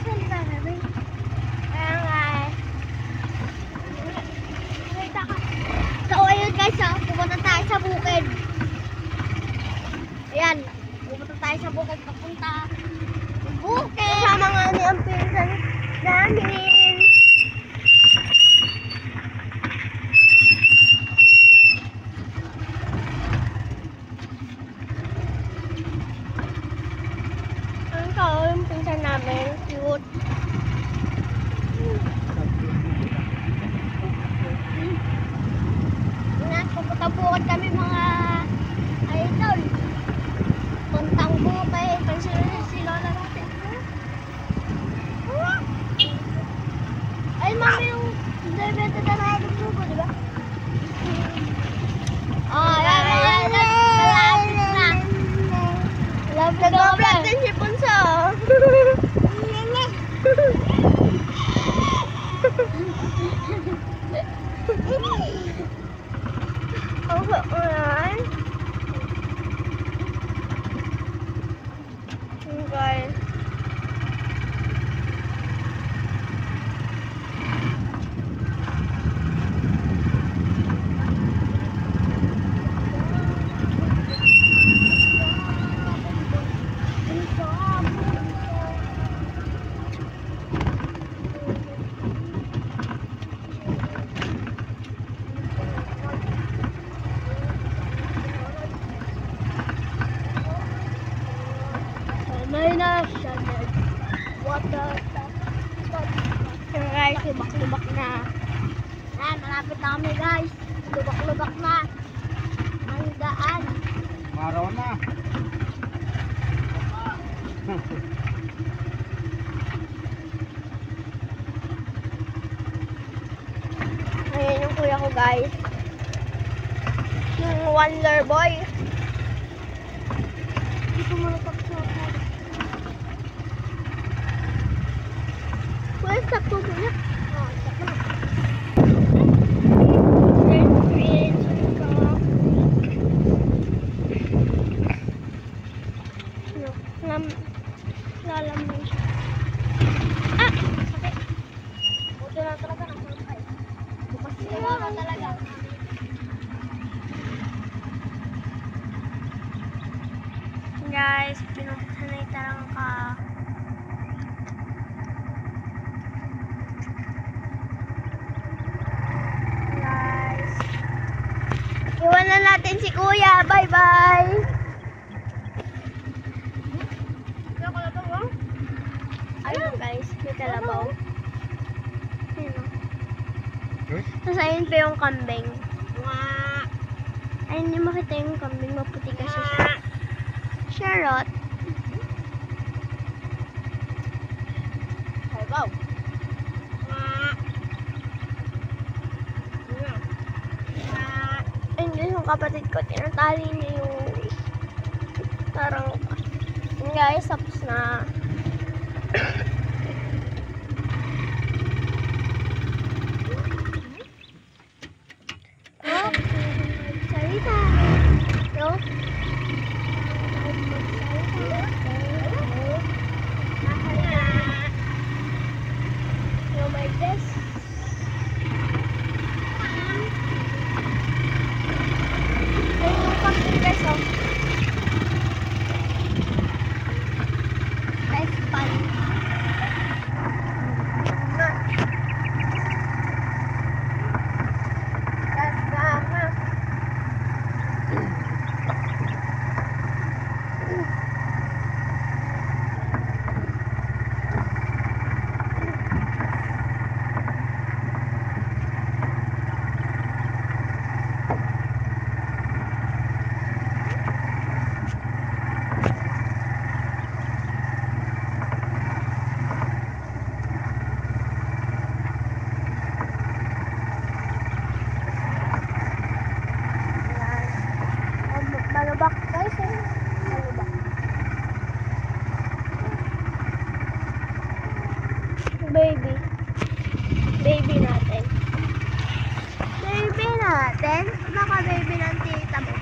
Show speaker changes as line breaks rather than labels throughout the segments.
salita namin. Kaya nga eh. Salita ka. So ayun guys, pupunta tayo sa bukid. Ayan, pupunta tayo sa bukid. Papunta bukid. Kasama nga ni ang pinsan namin. Yung pinsan namin, cute. Pupunta bukid kami mga idol. Puntang bukid. Pansin si Lola natin. Ay, mami, yung bebenta na natin buko, di ba? Oh, yan. Malapit na. Nag-vlog din si Punso. Okay. Guys. Water. Guys, lubak-lubak na. Ayan, malapit na kami guys. Lubak-lubak na. Ang daan.
Maraw na.
Ayan yung kuya ko guys. Yung Wonder Boy. Hindi ko malapak sa ako. Kuya, sakto mo na. Oh, sakto na. Lalamay siya. Ah! Sakit. Buto na talaga ng kulay. Bukas sila na talaga. Guys, pinuksan na itarang ka. Guys. Iwanan natin si Kuya. Bye-bye. Ayun guys, may kalabaw. Ayun o. Tapos ayun pa yung kambing. Ayun yung makita yung kambing, maputi kasi siya. Charot. Kalabaw. Ayun guys, yung kapatid ko, tinatali niya yung parang guys, tapos na. Oh, salita. No? My best. Ayun yung kapatid guys, oh. Best fun. Malubak guys, eh. Malubak. Baby. Baby natin. Baby natin? Baka baby ng tita mo.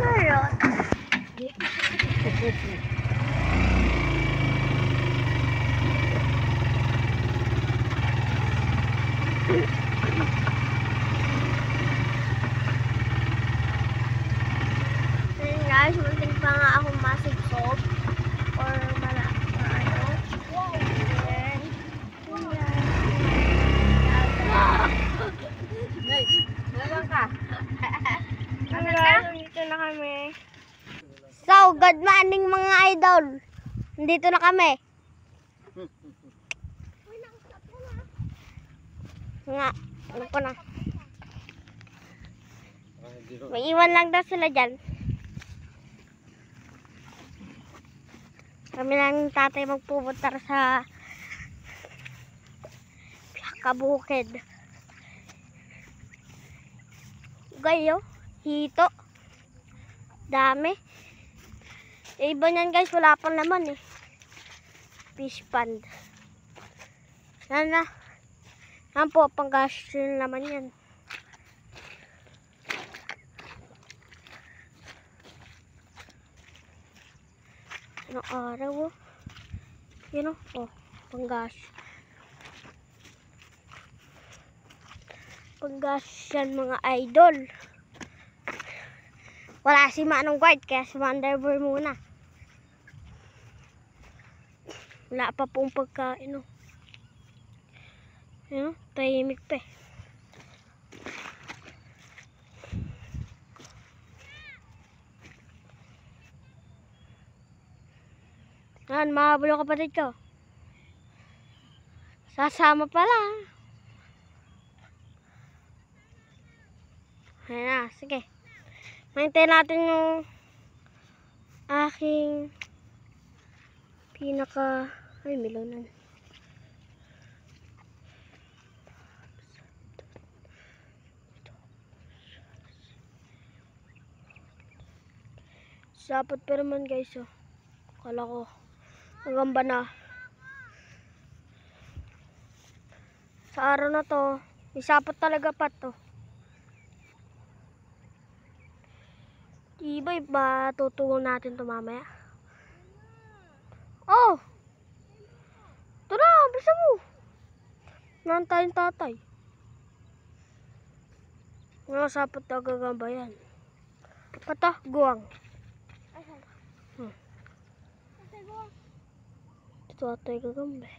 Charot. idol. Nandito na kami. Nga, ano ko na. May iwan lang daw sila dyan. Kami lang tatay magpupunta sa kabukid. Gayo, hito. Dami. E, iba niyan guys, wala pang laman eh. Fish pond. Yan na. Yan po, panggas yung laman yan. Anong araw oh. Yun oh, panggas. Panggas yan mga idol. Wala si Manong Guard, kaya si Wonderboy muna. Wala pa pong pagkain oh. Yun oh, tahimik pa eh. Yan, mahabol yung kapatid ko. Sasama pala. Ayan na, sige. Maintain natin yung aking pinaka... Ay, melonan. Sapot pa naman guys oh. Kala ko magamba na. Sa araw na to, may sapot talaga pa to. Iba ba tutuwang natin to mamaya? Oh! Ito na, bisa mo. Nantayin tatay. Mga sapot na gagamba yan. Pata, guwang. Ito atay gagamba.